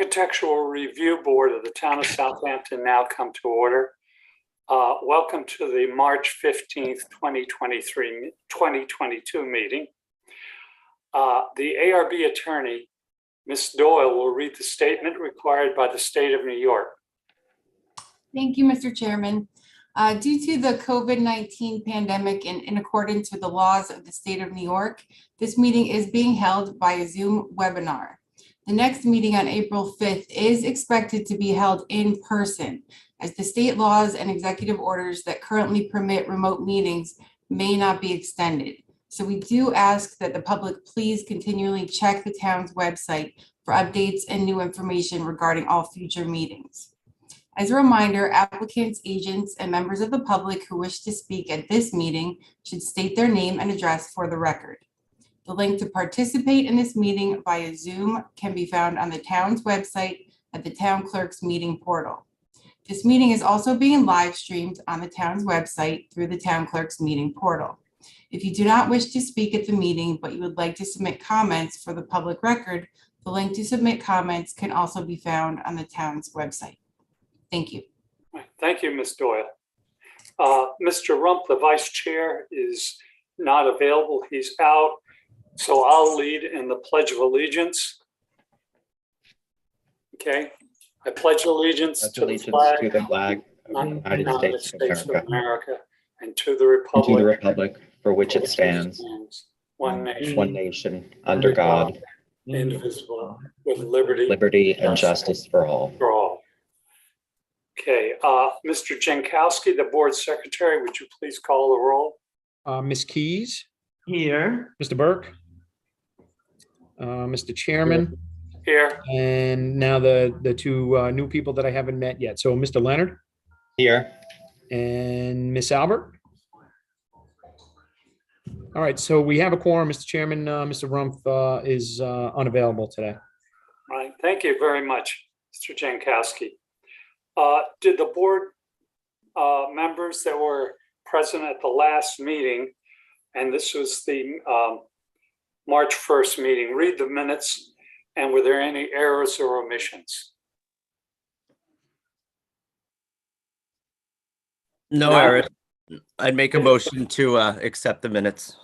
Architectural Review Board of the Town of Southampton now come to order. Welcome to the March 15th, 2022 meeting. The ARB attorney, Ms. Doyle, will read the statement required by the state of New York. Thank you, Mr. Chairman. Due to the COVID-19 pandemic and in accordance with the laws of the state of New York, this meeting is being held by a Zoom webinar. The next meeting on April 5th is expected to be held in person, as the state laws and executive orders that currently permit remote meetings may not be extended. So we do ask that the public please continually check the town's website for updates and new information regarding all future meetings. As a reminder, applicants, agents, and members of the public who wish to speak at this meeting should state their name and address for the record. The link to participate in this meeting via Zoom can be found on the town's website at the town clerk's meeting portal. This meeting is also being live streamed on the town's website through the town clerk's meeting portal. If you do not wish to speak at the meeting, but you would like to submit comments for the public record, the link to submit comments can also be found on the town's website. Thank you. Thank you, Ms. Doyle. Mr. Rump, the vice chair, is not available. He's out. So I'll lead in the Pledge of Allegiance. Okay. I pledge allegiance to the flag of the United States of America and to the republic for which it stands, one nation, under God, indivisible, with liberty and justice for all. Okay, Mr. Jankowski, the board secretary, would you please call the roll? Ms. Keys? Here. Mr. Burke? Mr. Chairman? Here. And now the two new people that I haven't met yet. So Mr. Leonard? Here. And Miss Albert? All right, so we have a quorum, Mr. Chairman. Mr. Rumpf is unavailable today. All right, thank you very much, Mr. Jankowski. Did the board members that were present at the last meeting, and this was the March 1st meeting, read the minutes, and were there any errors or omissions? No errors. I'd make a motion to accept the minutes.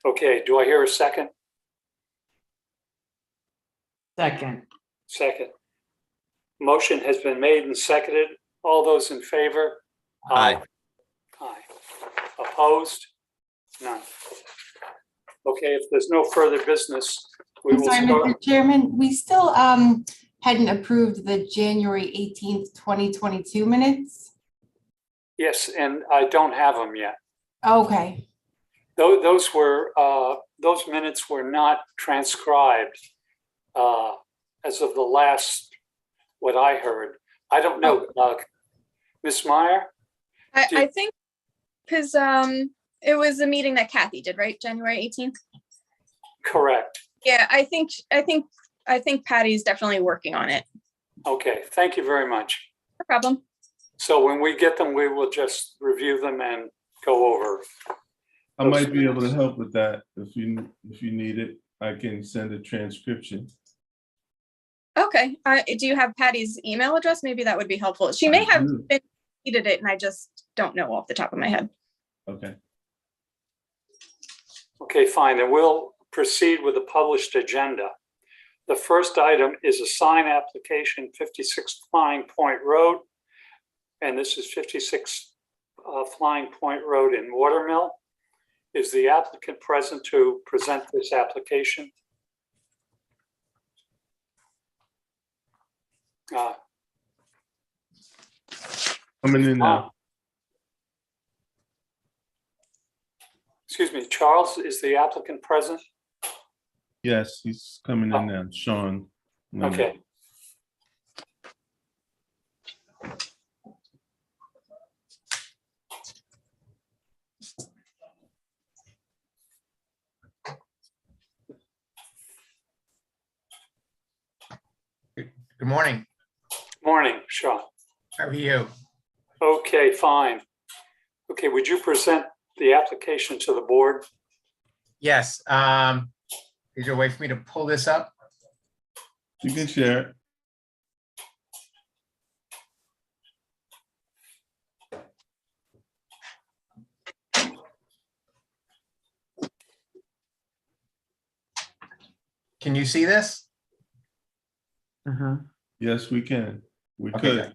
Okay, do I hear a second? Second. Second. Motion has been made and seconded. All those in favor? Aye. Aye. Opposed? None. Okay, if there's no further business, we I'm will sorry, start. Mr. Chairman, we still hadn't approved the January 18th, 2022 minutes. Yes, and I don't have them yet. Okay. Those minutes were not transcribed as of the last, what I heard. I don't know, Ms. Meyer? I think because it was a meeting that Kathy did, right? January 18th. Correct. Yeah, I think Patty's definitely working on it. Okay, thank you very much. No problem. So when we get them, we will just review them and go over. I might be able to help with that if you need it. I can send a transcription. Okay. Do you have Patty's email address? Maybe that would be helpful. She may have needed it, and I just don't know off the top of my head. Okay. Okay, fine. Then we'll proceed with the published agenda. The first item is a sign application, 56 Flying Point Road. And this is 56 Flying Point Road in Watermill. Is the applicant present to present this application? Coming in now. Excuse me, Charles, is the applicant present? Yes, he's coming in now. Sean. Okay. Good morning. Morning, Sean. How are you? Okay, fine. Okay, would you present the application to the board? Yes. Is there a way for me to pull this up? You can share it. Can you see this? Uh-huh. Yes, we can. We Okay, could. good.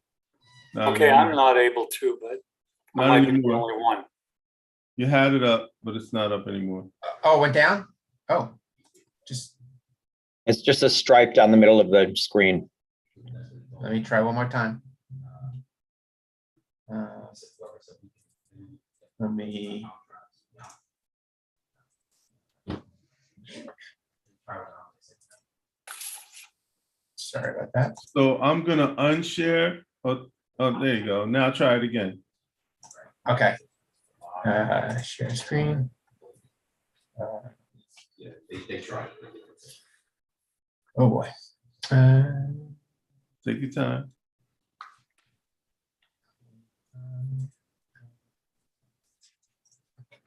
Not Okay, anymore. I'm not able to, but I Not might be the anymore. only one. You had it up, but it's not up anymore. Oh, it went down? Oh, just, It's just a stripe down the middle of the screen. let me try one more time. Let me. Sorry about that. So I'm gonna unshare. Oh, there you go. Now try it again. Okay. Share screen. Oh boy. Take your time.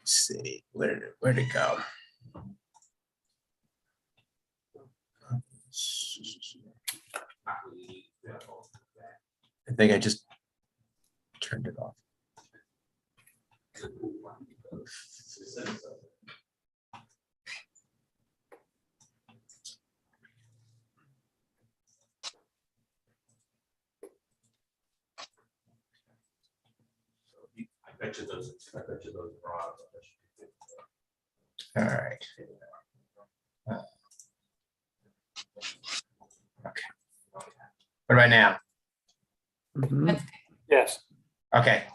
Let's see, where'd it go? I think I just turned it off. All right. Okay. What about now? Mhm. Yes, Okay.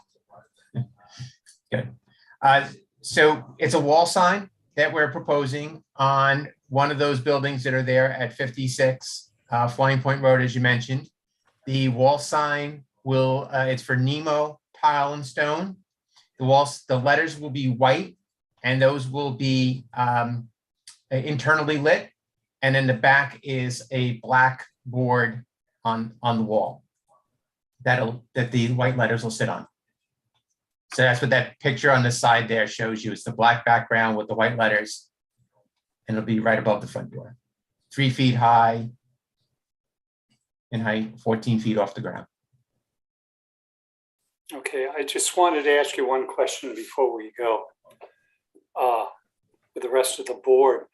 Good. So it's a wall sign that we're proposing on one of those buildings that are there at 56 Flying Point Road, as you mentioned. The wall sign will, it's for Nemo Tile and Stone. The letters will be white, and those will be internally lit. And then the back is a black board on the wall that the white letters will sit on. So that's what that picture on the side there shows you. It's the black background with the white letters. And it'll be right above the front door. 3 feet high in height, 14 feet off the ground. okay, I just wanted to ask you one question before we go. With the rest of the board.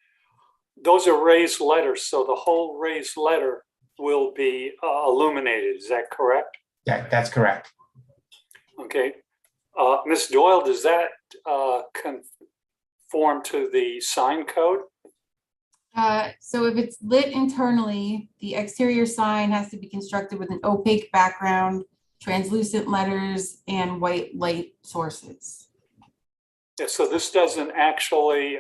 Those are raised letters, so the whole raised letter will be illuminated, is that correct? Yeah, that's correct. Okay. Ms. Doyle, does that conform to the sign code? So if it's lit internally, the exterior sign has to be constructed with an opaque background, translucent letters, and white light sources. Yeah, so this doesn't actually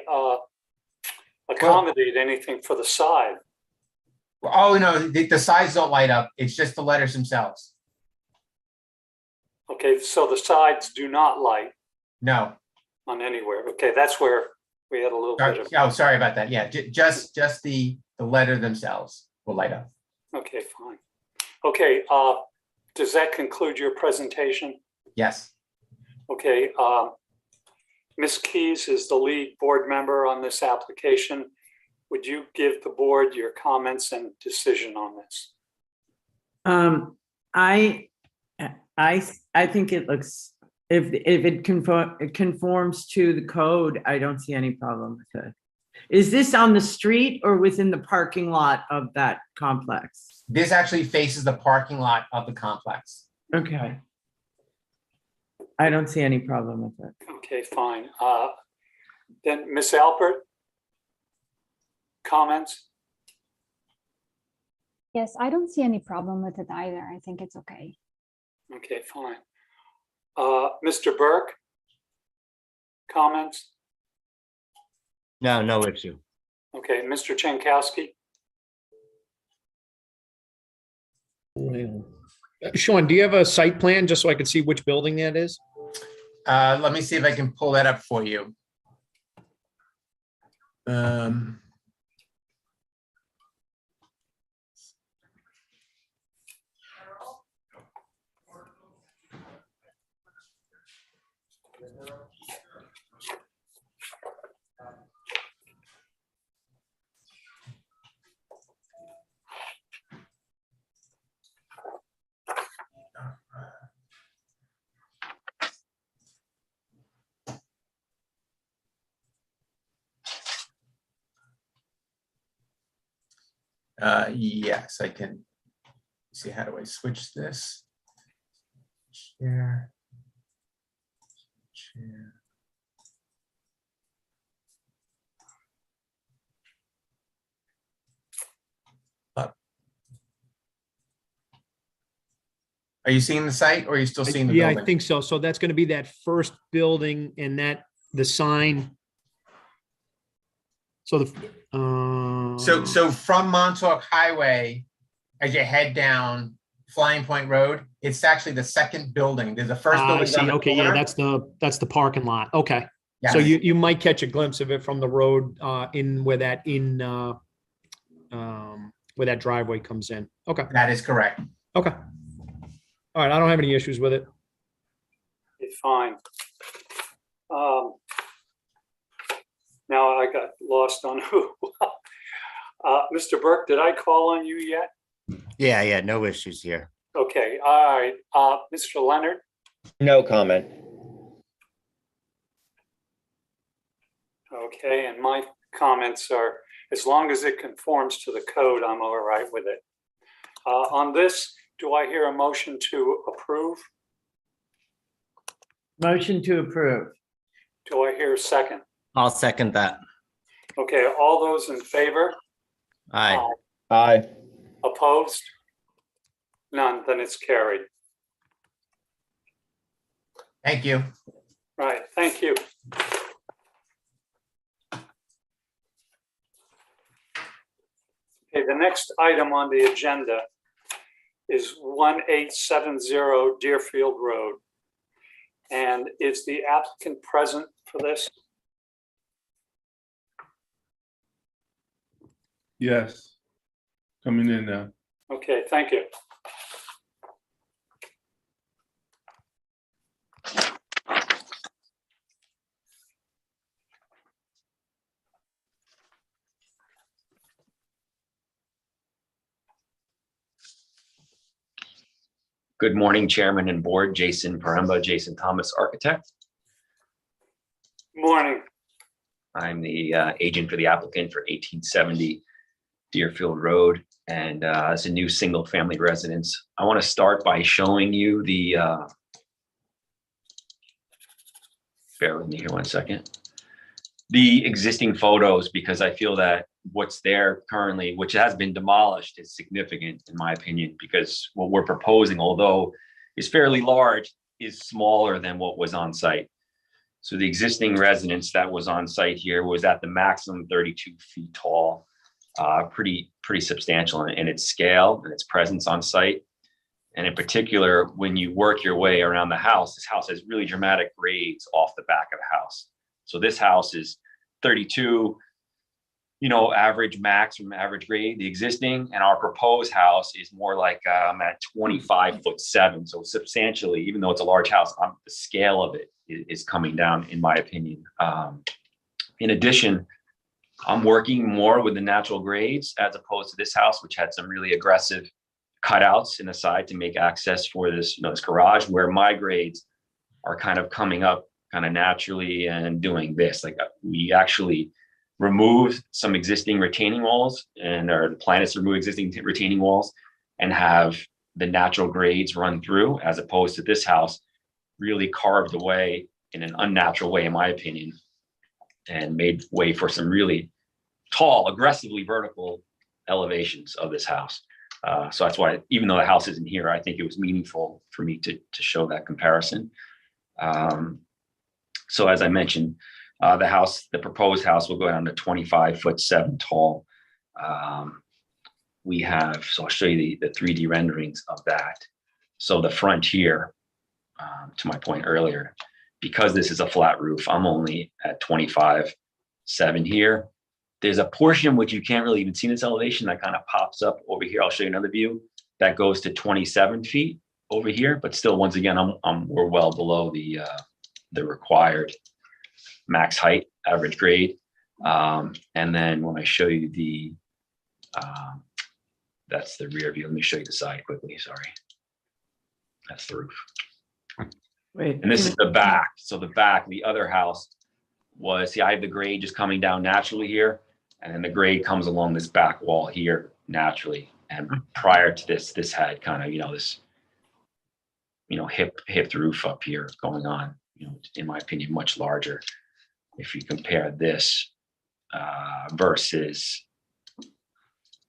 accommodate anything for the side. Oh, no, the sides don't light up. It's just the letters themselves. Okay, so the sides do not light No. on anywhere. Okay, that's where we had a little bit of, Oh, sorry about that. Yeah, just the letter themselves will light up. okay, fine. Okay, does that conclude your presentation? Yes. Okay, Ms. Keys is the lead board member on this application. Would you give the board your comments and decision on this? I think it looks, if it conforms to the code, I don't see any problem with it. Is this on the street or within the parking lot of that complex? This actually faces the parking lot of the complex. Okay. I don't see any problem with it. Okay, fine. Then Ms. Alpert? Comments? Yes, I don't see any problem with it either. I think it's okay. Okay, fine. Mr. Burke? Comments? No, no issue. Okay, Mr. Jankowski? Sean, do you have a site plan just so I can see which building that is? Let me see if I can pull that up for you. Yes, I can. See, how do I switch this? Share. Share. Up. Are you seeing the site or are you still seeing the Yeah, building? I think so. So that's going to be that first building and that the sign. So So from Montauk Highway, as you head down Flying Point Road, it's actually the second building. There's the first I building on see. the Okay, yeah, corner. that's the parking lot. Okay. So Yes. you might catch a glimpse of it from the road where that driveway comes in. Okay. That is correct. Okay. All right. I don't have any issues with it. It's fine. Now I got lost on who. Mr. Burke, did I call on you yet? Yeah, no issues here. Okay, all right. Mr. Leonard, No comment. okay, and my comments are, as long as it conforms to the code, I'm all right with it. On this, do I hear a motion to approve? Motion to approve. Do I hear a second? I'll second that. Okay, all those in favor? Aye. Aye. Opposed? None, then it's carried. Thank you. Right, thank you. Okay, the next item on the agenda is 1870 Deerfield Road. And is the applicant present for this? Yes. Coming in now. Okay, thank you. Good morning, Chairman and Board. Jason Paremba, Jason Thomas Architect. Morning. I'm the agent for the applicant for 1870 Deerfield Road, and it's a new single-family residence. I want to start by showing you the, bear with me here one second, the existing photos, because I feel that what's there currently, which has been demolished, is significant in my opinion, because what we're proposing, although is fairly large, is smaller than what was on site. So the existing residence that was on site here was at the maximum 32 feet tall, pretty substantial in its scale and its presence on site. And in particular, when you work your way around the house, this house has really dramatic grades off the back of the house. So this house is 32, average max from average grade, the existing, and our proposed house is more like at 25'7". So substantially, even though it's a large house, the scale of it is coming down, in my opinion. In addition, I'm working more with the natural grades as opposed to this house, which had some really aggressive cutouts in the side to make access for this, this garage, where my grades are kind of coming up kind of naturally and doing this. Like we actually remove some existing retaining walls, and the plan is to remove existing retaining walls and have the natural grades run through, as opposed to this house really carved away in an unnatural way, in my opinion, and made way for some really tall, aggressively vertical elevations of this house. So that's why, even though the house isn't here, I think it was meaningful for me to show that comparison. So as I mentioned, the proposed house will go down to 25'7" tall. We have, so I'll show you the 3D renderings of that. So the front here, to my point earlier, because this is a flat roof, I'm only at 25'7" here. There's a portion which you can't really even see in this elevation that kind of pops up over here. I'll show you another view that goes to 27 feet over here, but still, once again, we're well below the required max height, average grade. And then when I show you that's the rear view. Let me show you the side quickly. Sorry. That's the roof. Wait. And this is the back. So the back, the other house was, see, I have the grade just coming down naturally here. And then the grade comes along this back wall here naturally. And prior to this had kind of, this, hipped roof up here going on, in my opinion, much larger. If you compare this versus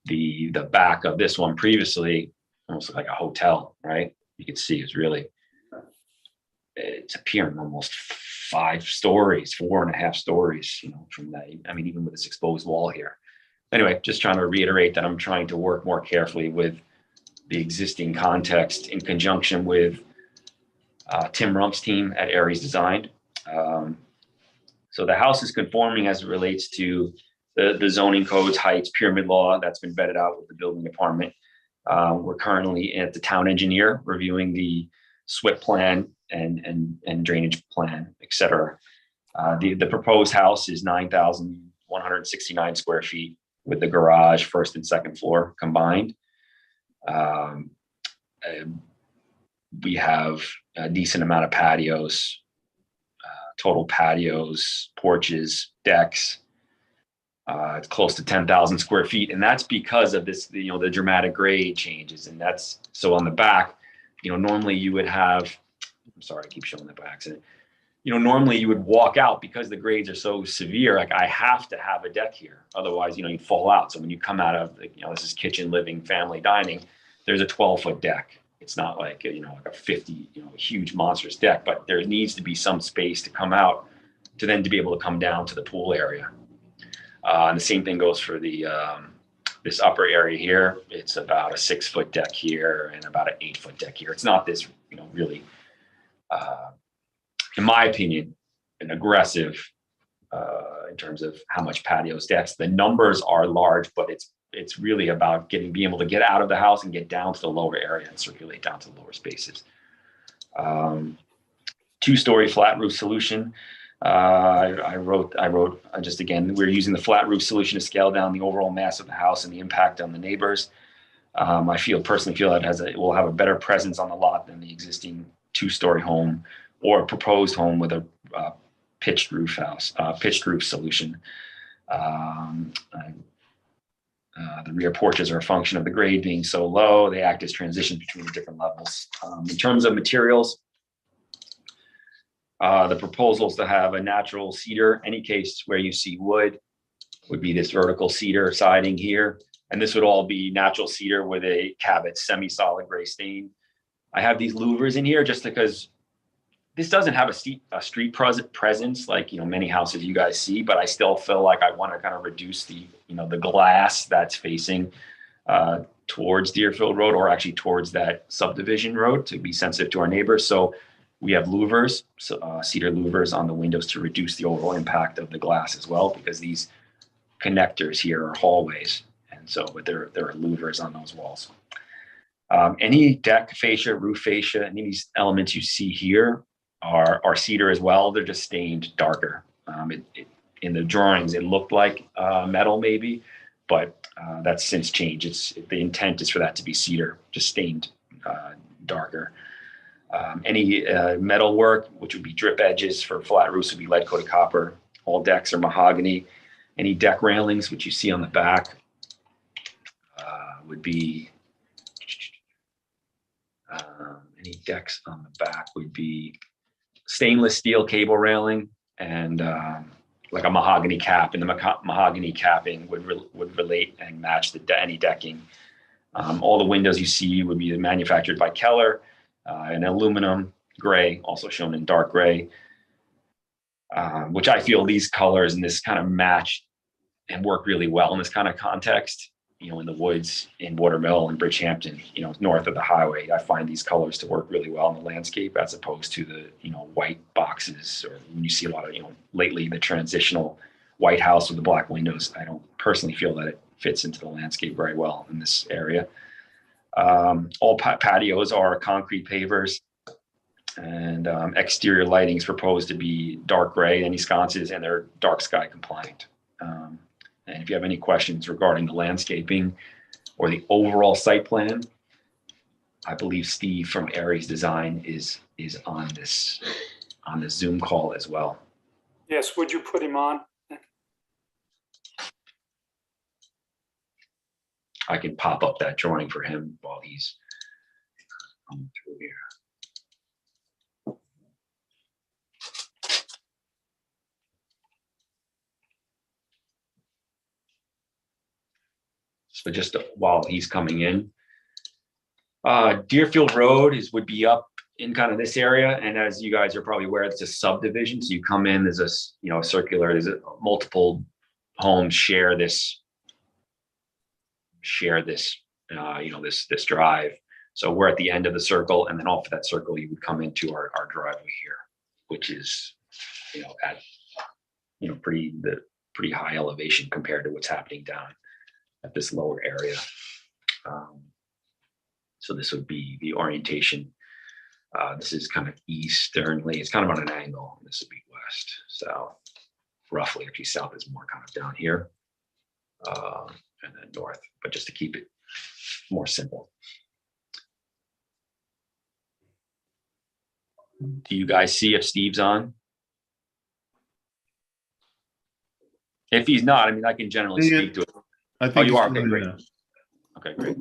the back of this one previously, almost like a hotel, right? You can see it's appearing almost 5 stories, 4.5 stories, from that. I mean, even with this exposed wall here. Anyway, just trying to reiterate that I'm trying to work more carefully with the existing context in conjunction with Tim Rump's team at Aries Design. So the house is conforming as it relates to the zoning codes, heights, pyramid law that's been vetted out with the building department. We're currently at the town engineer reviewing the SWIP plan and drainage plan, et cetera. The proposed house is 9,169 square feet with the garage, first and second floor combined. We have a decent amount of patios, total patios, porches, decks. It's close to 10,000 square feet. And that's because of this, the dramatic grade changes. And that's, so on the back, normally you would have, I'm sorry, I keep showing that by accident. Normally you would walk out because the grades are so severe. Like I have to have a deck here. Otherwise, you'd fall out. So when you come out of, this is kitchen, living, family, dining, there's a 12-foot deck. It's not like, like a 50, huge monstrous deck, but there needs to be some space to come out to then to be able to come down to the pool area. And the same thing goes for the this upper area here. It's about a 6-foot deck here and about an 8-foot deck here. It's not this, really, in my opinion, an aggressive in terms of how much patios, decks. The numbers are large, but it's really about being able to get out of the house and get down to the lower area and circulate down to the lower spaces. 2-story flat roof solution. I wrote just again, we're using the flat roof solution to scale down the overall mass of the house and the impact on the neighbors. I personally feel that it will have a better presence on the lot than the existing 2-story home or a proposed home with a pitched roof solution. The rear porches are a function of the grade being so low. They act as transition between the different levels. In terms of materials, the proposal is to have a natural cedar. Any case where you see wood would be this vertical cedar siding here. And this would all be natural cedar with a Cabot semi-solid gray stain. I have these louvers in here just because this doesn't have a street presence like, many houses you guys see, but I still feel like I want to kind of reduce the, the glass that's facing towards Deerfield Road or actually towards that subdivision road to be sensitive to our neighbors. So we have louvers, cedar louvers on the windows to reduce the overall impact of the glass as well, because these connectors here are hallways. And so, but there are louvers on those walls. Any deck fascia, roof fascia, any of these elements you see here are cedar as well. They're just stained darker. In the drawings, it looked like metal maybe, but that's since changed. The intent is for that to be cedar, just stained darker. Any metal work, which would be drip edges for flat roofs, would be lead coated copper. All decks are mahogany. Any deck railings, which you see on the back, would be any decks on the back would be stainless steel cable railing and like a mahogany cap, and the mahogany capping would relate and match any decking. All the windows you see would be manufactured by Keller, and aluminum gray, also shown in dark gray, which I feel these colors and this kind of match and work really well in this kind of context. In the woods, in Watermill and Bridgehampton, north of the highway, I find these colors to work really well in the landscape as opposed to the, white boxes, or when you see a lot of, lately the transitional white house with the black windows. I don't personally feel that it fits into the landscape very well in this area. All patios are concrete pavers, and exterior lighting is proposed to be dark gray, any sconces, and they're dark sky compliant. And if you have any questions regarding the landscaping or the overall site plan, I believe Steve from Aries Design is on this Zoom call as well. Yes, would you put him on? I can pop up that drawing for him while he's coming through here. So just while he's coming in, Deerfield Road would be up in kind of this area. And as you guys are probably aware, it's a subdivision. So you come in, there's a, circular, multiple homes share this, this drive. So we're at the end of the circle, and then off of that circle, you would come into our driveway here, which is, at, pretty high elevation compared to what's happening down at this lower area. So this would be the orientation. This is kind of easternly. It's kind of on an angle. This would be west, south, roughly. Actually, south is more kind of down here, and then north. But just to keep it more simple. Do you guys see if Steve's on? If he's not, I mean, I can generally speak to it. I think Oh, you are? it's Okay, great. now. Okay, great.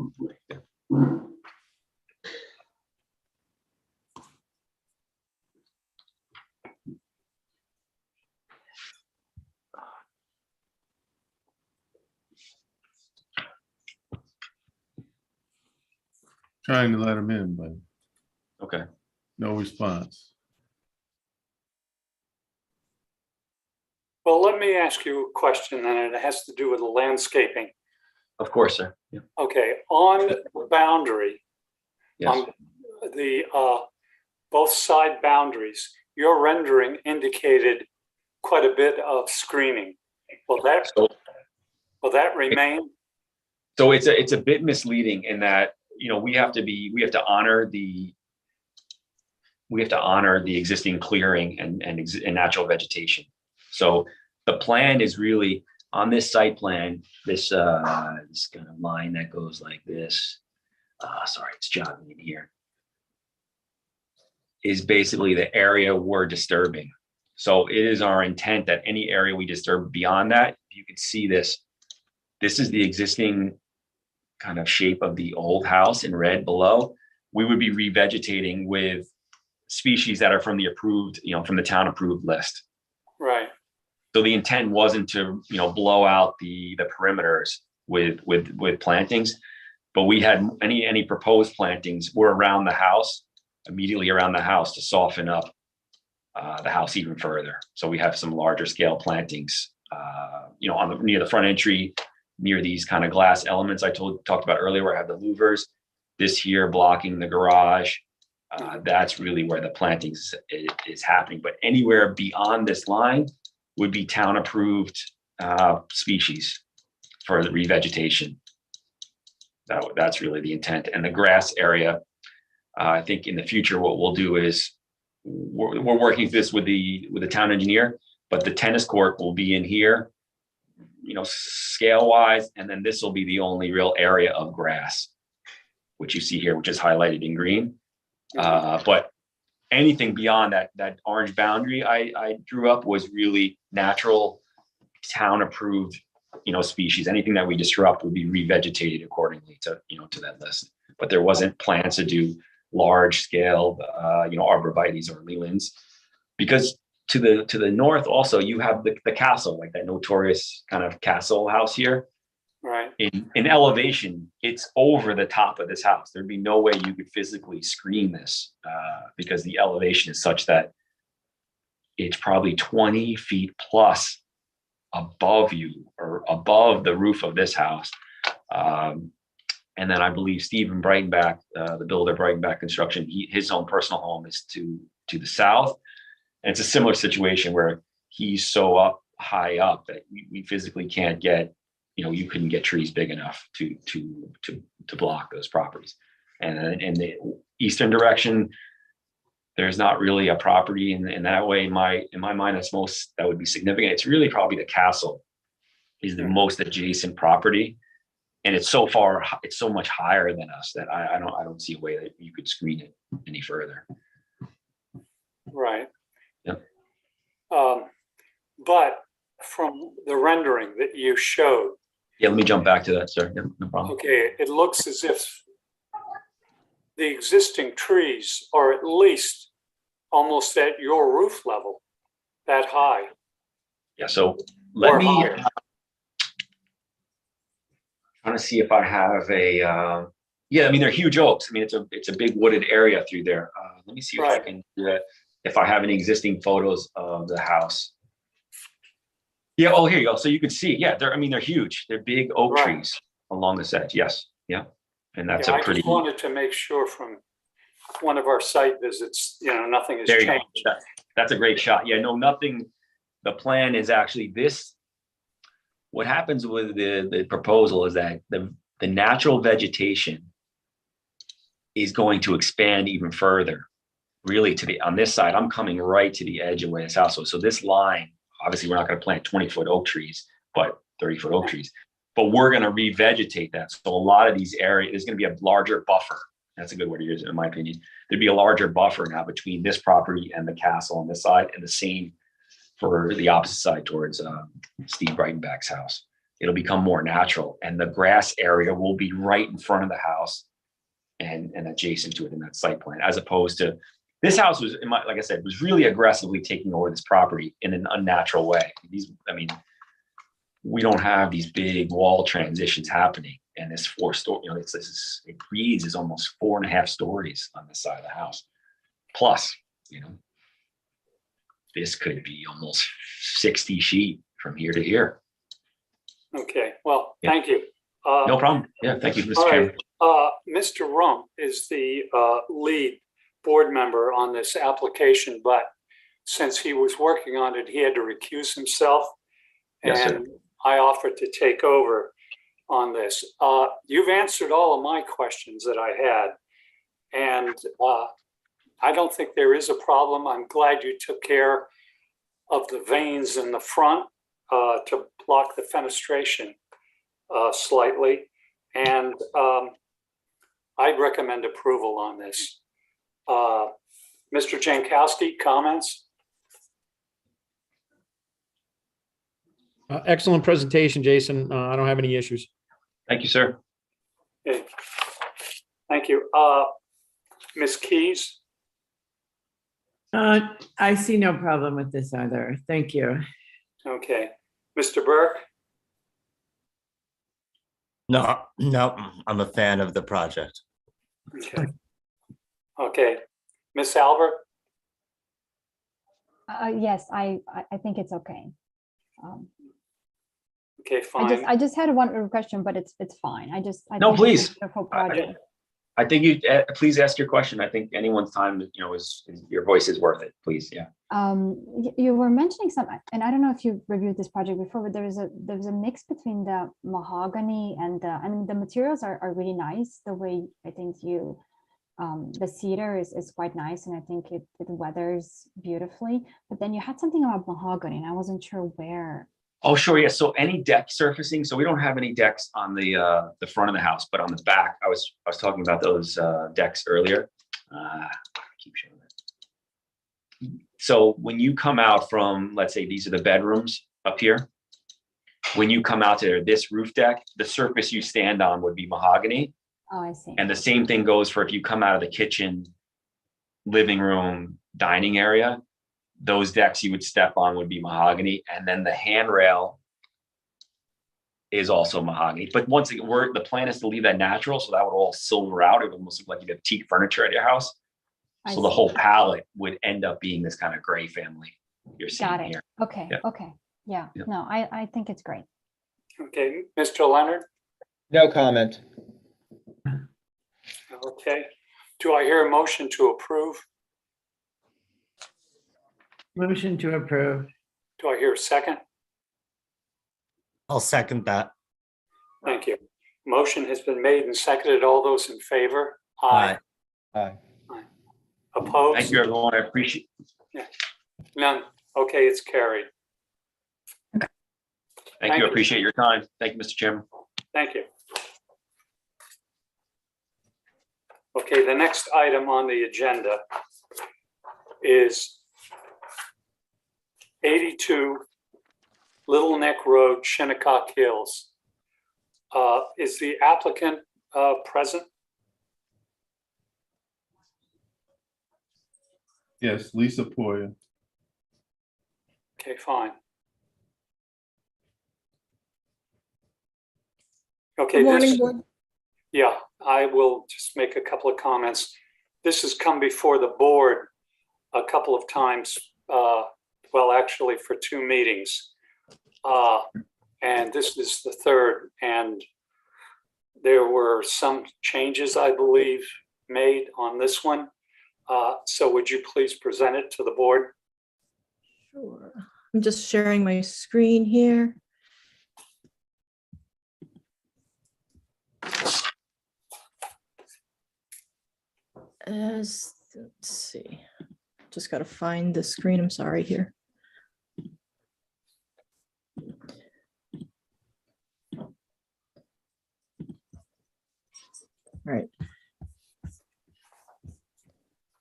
Trying to let him in, but Okay. no response. Well, let me ask you a question, and it has to do with the landscaping. Of course, sir. Yeah. Okay, on the boundary, Yes. on the both side boundaries, your rendering indicated quite a bit of screening. Will that remain? So it's a bit misleading in that, we have to honor the existing clearing and natural vegetation. So the plan is really on this site plan, this kind of line that goes like this. Sorry, it's jogging in here. Is basically the area we're disturbing. So it is our intent that any area we disturb beyond that, you can see this. This is the existing kind of shape of the old house in red below. We would be revegetating with species that are from the approved, from the town approved list. Right. So the intent wasn't to, blow out the perimeters with plantings, but we had any proposed plantings were around the house, immediately around the house to soften up the house even further. So we have some larger scale plantings, near the front entry, near these kind of glass elements I talked about earlier, where I have the louvers. This here blocking the garage. That's really where the plantings is happening. But anywhere beyond this line would be town approved species for the revegetation. That's really the intent. And the grass area, I think in the future, what we'll do is we're working this with the town engineer, but the tennis court will be in here, scale wise, and then this will be the only real area of grass, which you see here, which is highlighted in green. But anything beyond that orange boundary I drew up was really natural, town approved, species. Anything that we disrupt would be revegetated accordingly to that list. But there wasn't plans to do large scale, arborvitaes or lelands, because to the north also you have the castle, like that notorious kind of castle house here. Right. In elevation, it's over the top of this house. There'd be no way you could physically screen this because the elevation is such that it's probably 20 feet plus above you or above the roof of this house. And then I believe Stephen Breitenbach, the builder Breitenbach Construction, his own personal home is to the south. And it's a similar situation where he's so high up that we physically can't get, you couldn't get trees big enough to block those properties. And in the eastern direction, there's not really a property in that way. In my mind, that would be significant. It's really probably the castle is the most adjacent property. And it's so much higher than us that I don't see a way that you could screen it any further. Right. Yep. But from the rendering that you showed, Yeah, let me jump back to that, sir. No problem. Okay, it looks as if the existing trees are at least almost at your roof level, that high. Yeah, so let Or me, higher. trying to see if I have a, yeah, I mean, they're huge oaks. I mean, it's a big wooded area through there. Let me see if I Right. can do that. If I have any existing photos of the house. Yeah, oh, here you go. So you can see, yeah, I mean, they're huge. They're big oak Right. trees along this edge. Yes, yeah. And that's Yeah, a I pretty, just wanted to make sure from one of our site visits, nothing has there you go. changed. That's a great shot. Yeah, no, nothing. The plan is actually this. What happens with the proposal is that the natural vegetation is going to expand even further, really on this side. I'm coming right to the edge of where this house was. So this line, obviously we're not going to plant 20-foot oak trees, but 30-foot oak trees, but we're going to revegetate that. So a lot of these areas, there's going to be a larger buffer. That's a good word to use, in my opinion. There'd be a larger buffer now between this property and the castle on this side, and the same for the opposite side towards Steve Breitenbach's house. It'll become more natural, and the grass area will be right in front of the house and adjacent to it in that site plan, as opposed to this house was, like I said, was really aggressively taking over this property in an unnatural way. We don't have these big wall transitions happening, and this it reads is almost 4.5 stories on this side of the house. Plus, this could be almost 60 feet from here to here. Okay, well, Yeah. thank you. No problem. Yeah, thank you, Mr. All Chairman. right, Mr. Rump is the lead board member on this application, but since he was working on it, he had to recuse himself. Yes, sir. And I offered to take over on this. You've answered all of my questions that I had. And I don't think there is a problem. I'm glad you took care of the veins in the front to block the fenestration slightly. And I'd recommend approval on this. Mr. Jankowski, comments? Excellent presentation, Jason. I don't have any issues. Thank you, sir. Okay. Thank you. Ms. Keys? I see no problem with this either. Thank you. Okay. Mr. Burke? No, I'm a fan of the project. Okay. Okay. Ms. Albert? Yes, I think it's okay. Okay, fine. I just had one question, but it's fine. I No, think it's please. a beautiful project. I think you please ask your question. I think anyone's time, is your voice is worth it. Please, yeah. You were mentioning something, and I don't know if you reviewed this project before, but there was a mix between the mahogany and the materials are really nice. The way I think the cedar is quite nice, and I think it weathers beautifully. But then you had something about mahogany, and I wasn't sure where. Oh, sure. Yeah. So any deck surfacing. So we don't have any decks on the front of the house, but on the back, I was talking about those decks earlier. Keep showing it. So when you come out from, let's say these are the bedrooms up here. When you come out to this roof deck, the surface you stand on would be mahogany. Oh, I see. And the same thing goes for if you come out of the kitchen, living room, dining area. Those decks you would step on would be mahogany, and then the handrail is also mahogany. But once again, the plan is to leave that natural, so that would all silver out. It would almost look like you have teak furniture at your house. So the whole palette would end up being this kind of gray family you're seeing Got it. here. Okay. Yeah. Okay. Yeah. Yeah. No, I think it's great. Okay, Mr. Leonard? No comment. Okay. Do I hear a motion to approve? Motion to approve. Do I hear a second? I'll second that. Thank you. Motion has been made and seconded. All those in favor? Aye. Aye. Opposed? Thank you, everyone. I appreciate. None. Okay, it's carried. Thank you. I appreciate your time. Thank you, Mr. Chairman. Thank you. Okay, the next item on the agenda is 82 Little Neck Road, Shinnecock Hills. Is the applicant present? Yes, Lisa Poyer. Okay, fine. Okay, Good morning, this, Board. yeah, I will just make a couple of comments. This has come before the board a couple of times, well, actually for 2 meetings. And this is the third, and there were some changes, I believe, made on this one. So would you please present it to the board? Sure. I'm just sharing my screen here. Let's see. Just got to find the screen. I'm sorry here. All right.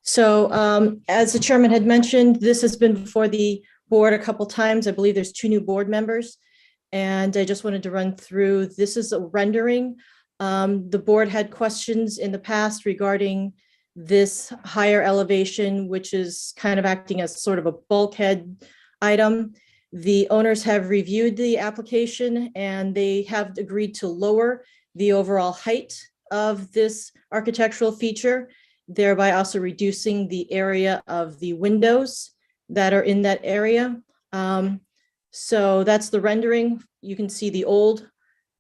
So as the chairman had mentioned, this has been before the board a couple times. I believe there's 2 new board members. And I just wanted to run through, this is a rendering. The board had questions in the past regarding this higher elevation, which is kind of acting as sort of a bulkhead item. The owners have reviewed the application and they have agreed to lower the overall height of this architectural feature, thereby also reducing the area of the windows that are in that area. So that's the rendering. You can see the old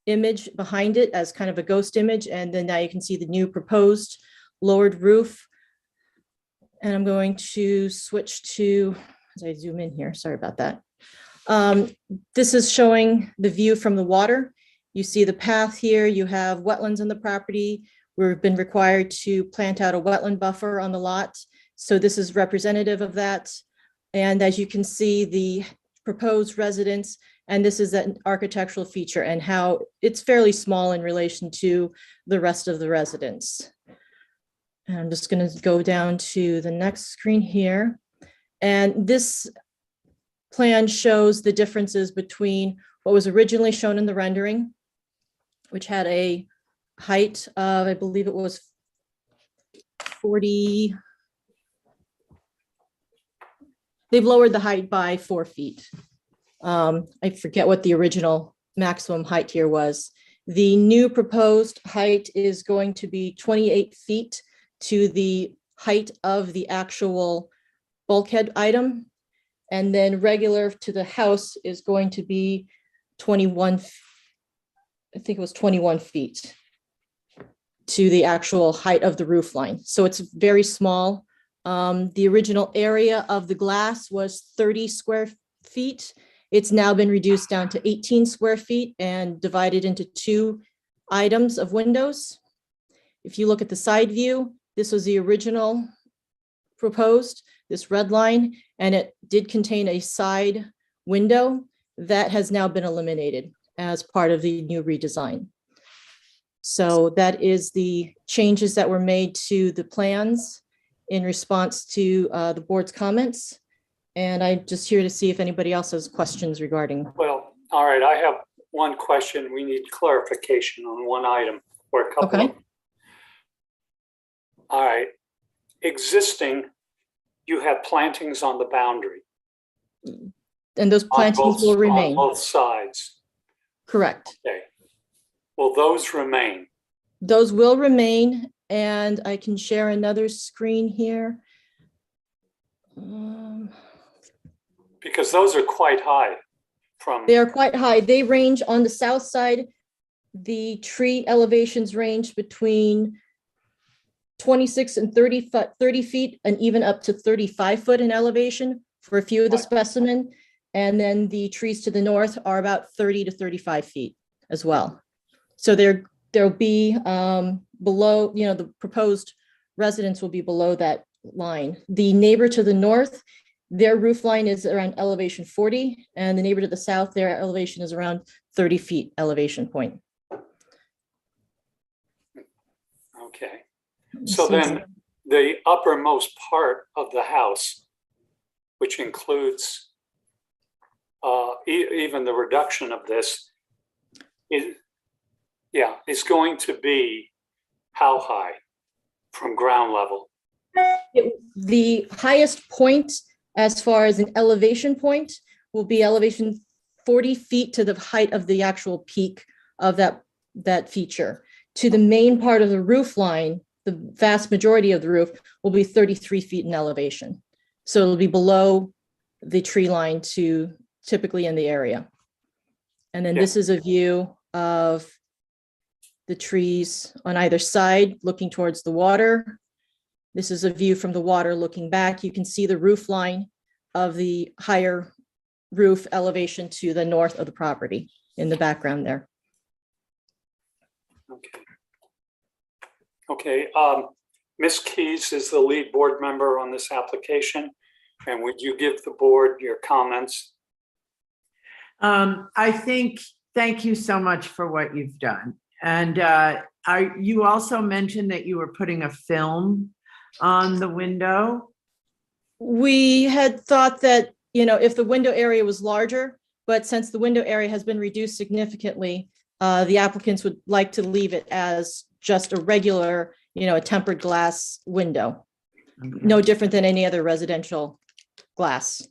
image behind it as kind of a ghost image, and then now you can see the new proposed lowered roof. And I'm going to switch to, as I zoom in here, sorry about that. This is showing the view from the water. You see the path here, you have wetlands on the property. We've been required to plant out a wetland buffer on the lot. So this is representative of that. And as you can see, the proposed residence, and this is an architectural feature and how it's fairly small in relation to the rest of the residence. And I'm just going to go down to the next screen here. And this plan shows the differences between what was originally shown in the rendering, which had a height of, I believe it was 40. They've lowered the height by 4 feet. I forget what the original maximum height here was. The new proposed height is going to be 28 feet to the height of the actual bulkhead item. And then regular to the house is going to be 21, I think it was 21 feet to the actual height of the roof line. So it's very small. The original area of the glass was 30 square feet. It's now been reduced down to 18 square feet and divided into 2 items of windows. If you look at the side view, this was the original proposed, this red line, and it did contain a side window that has now been eliminated as part of the new redesign. So that is the changes that were made to the plans in response to the board's comments. And I'm just here to see if anybody else has questions regarding. Well, all right, I have one question. We need clarification on one item or a couple. Okay. Of all right, existing, you have plantings on the boundary. And those plantings will remain. On both sides. Correct. Okay. Will those remain? Those will remain, and I can share another screen here. Because those are quite high from. They are quite high. They range on the south side. The tree elevations range between 26 and 30 feet and even up to 35 foot in elevation for a few of the specimen. And then the trees to the north are about 30 to 35 feet as well. So there'll be below, the proposed residence will be below that line. The neighbor to the north, their roof line is around elevation 40, and the neighbor to the south, their elevation is around 30 feet elevation point. Okay. So then the uppermost part of the house, which includes even the reduction of this, Yeah, is going to be how high from ground level? The highest point as far as an elevation point will be elevation 40 feet to the height of the actual peak of that feature. To the main part of the roof line, the vast majority of the roof will be 33 feet in elevation. So it'll be below the tree line to typically in the area. And then this is a view of the trees on either side looking towards the water. This is a view from the water looking back. You can see the roof line of the higher roof elevation to the north of the property in the background there. Okay. Okay, Ms. Keys is the lead board member on this application. And would you give the board your comments? Thank you so much for what you've done. And you also mentioned that you were putting a film on the window. We had thought that, if the window area was larger, but since the window area has been reduced significantly, the applicants would like to leave it as just a regular, a tempered glass window. Okay. No different than any other residential glass.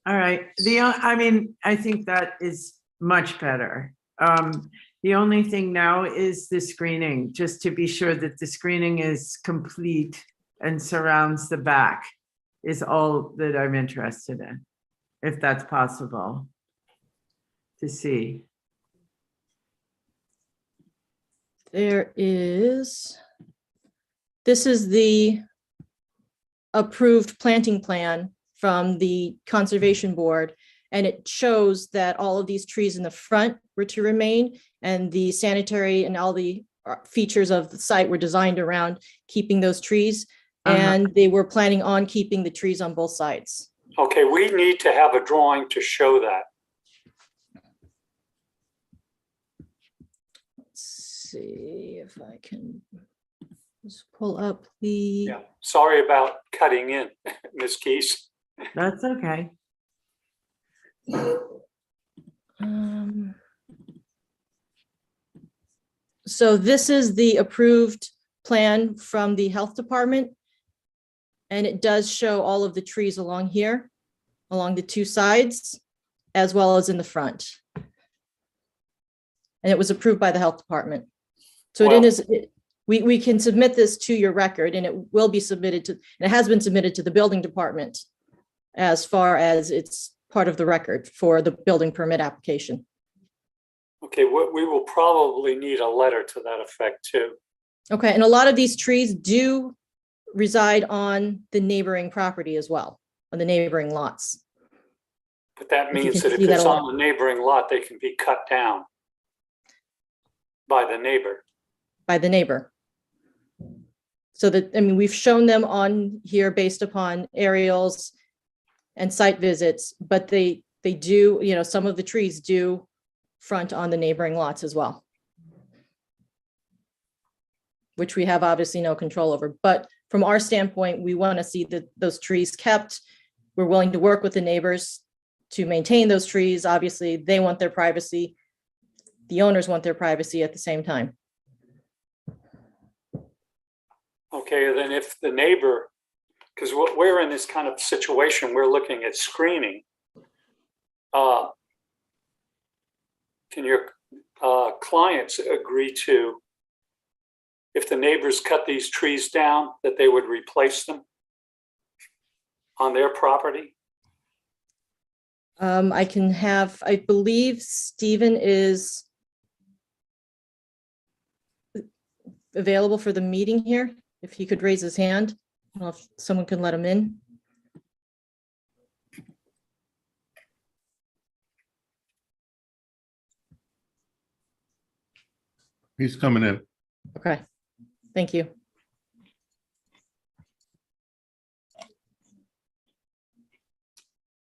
All right. I think that is much better. The only thing now is the screening, just to be sure that the screening is complete and surrounds the back is all that I'm interested in, if that's possible to see. This is the approved planting plan from the Conservation Board, and it shows that all of these trees in the front were to remain, and the sanitary and all the features of the site were designed around keeping those trees, and they were planning on keeping the trees on both sides. Okay, we need to have a drawing to show that. Let's see if I can just pull up the. Yeah, sorry about cutting in, Ms. Keys. That's okay. So this is the approved plan from the health department. And it does show all of the trees along here, along the two sides, as well as in the front. And it was approved by the health department. So we can submit this to your record, and it will be submitted to, and it has been submitted to the building department as far as it's part of the record for the building permit application. Okay, we will probably need a letter to that effect too. Okay, and a lot of these trees do reside on the neighboring property as well, on the neighboring lots. But that If you means can that if see that it's a lot. on the neighboring lot, they can be cut down by the neighbor. By the neighbor. So that, we've shown them on here based upon aerials and site visits, but they do, some of the trees do front on the neighboring lots as well, which we have obviously no control over. But from our standpoint, we want to see that those trees kept. We're willing to work with the neighbors to maintain those trees. Obviously, they want their privacy. The owners want their privacy at the same time. Okay, then if the neighbor, because we're in this kind of situation, we're looking at screening. Can your clients agree to, if the neighbors cut these trees down, that they would replace them on their property? I believe Stephen is available for the meeting here, if he could raise his hand. I don't know if someone can let him in. He's coming in. Okay, thank you.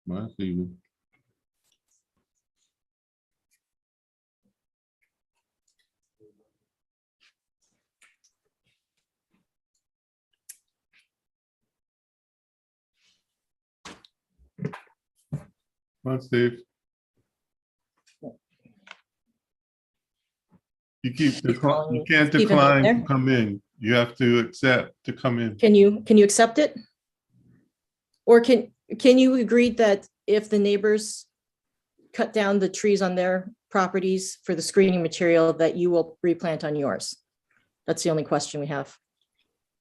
Well, I see you. Come on, Steve. You can't Stephen, decline there? to come in. You have to accept to come in. Can you accept it? Or can you agree that if the neighbors cut down the trees on their properties for the screening material, that you will replant on yours? That's the only question we have.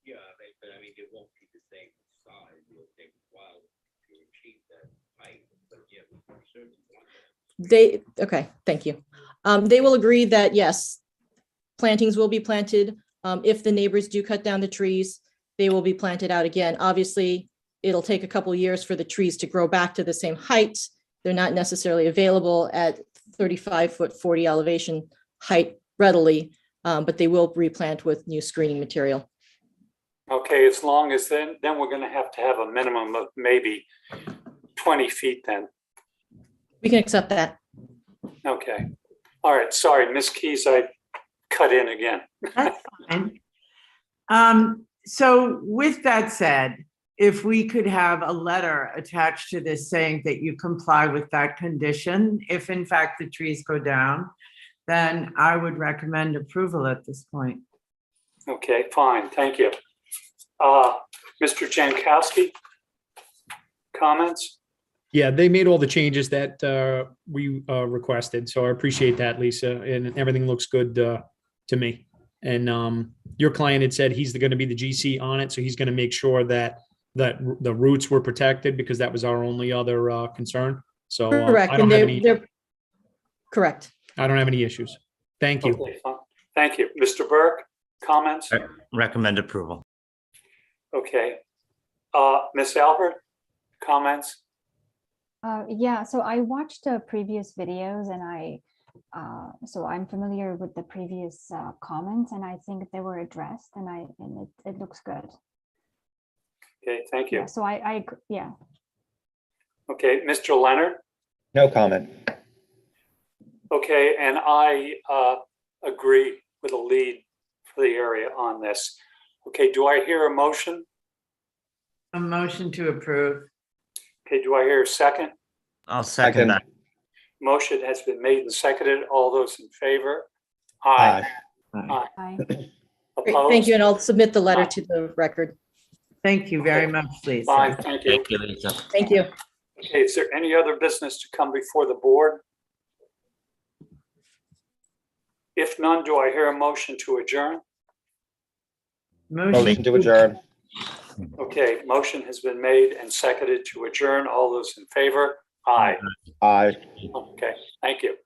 Yeah, but I mean, it won't be the same size. It'll take a while to achieve that height, but yeah, we certainly want that. Okay, thank you. They will agree that yes, plantings will be planted. If the neighbors do cut down the trees, they will be planted out again. Obviously, it'll take a couple years for the trees to grow back to the same height. They're not necessarily available at 35-foot 40 elevation height readily, but they will replant with new screening material. Okay, as long as then we're gonna have to have a minimum of maybe 20 feet then. We can accept that. Okay. All right, sorry, Ms. Keys, I cut in again. That's fine. So with that said, if we could have a letter attached to this saying that you comply with that condition, if in fact the trees go down, then I would recommend approval at this point. Okay, fine, thank you. Mr. Jankowski, comments? Yeah, they made all the changes that we requested, so I appreciate that, Lisa, and everything looks good to me. And your client had said he's going to be the GC on it, so he's going to make sure that the roots were protected, because that was our only other concern. So Correct. I don't have any. They're correct. I don't have any issues. Thank you. Okay, fine. Thank you. Mr. Burke, comments? Recommend approval. Okay. Ms. Albert, comments? Yeah, so I watched the previous videos and so I'm familiar with the previous comments, and I think they were addressed, and it looks good. Okay, thank you. Yeah, so yeah. Okay, Mr. Leonard? No comment. Okay, and I agree with the lead for the area on this. Okay, do I hear a motion? A motion to approve. Okay, do I hear a second? I'll second that. Motion has been made and seconded. All those in favor? Aye. Aye. Great, Opposed? thank you, and I'll submit the letter to the record. Thank you very much, Lisa. Fine, thank you. Thank you, Lisa. Thank you. Okay, is there any other business to come before the board? If none, do I hear a motion to adjourn? Motion to adjourn. Okay, motion has been made and seconded to adjourn. All those in favor? Aye. Aye. Okay, thank you.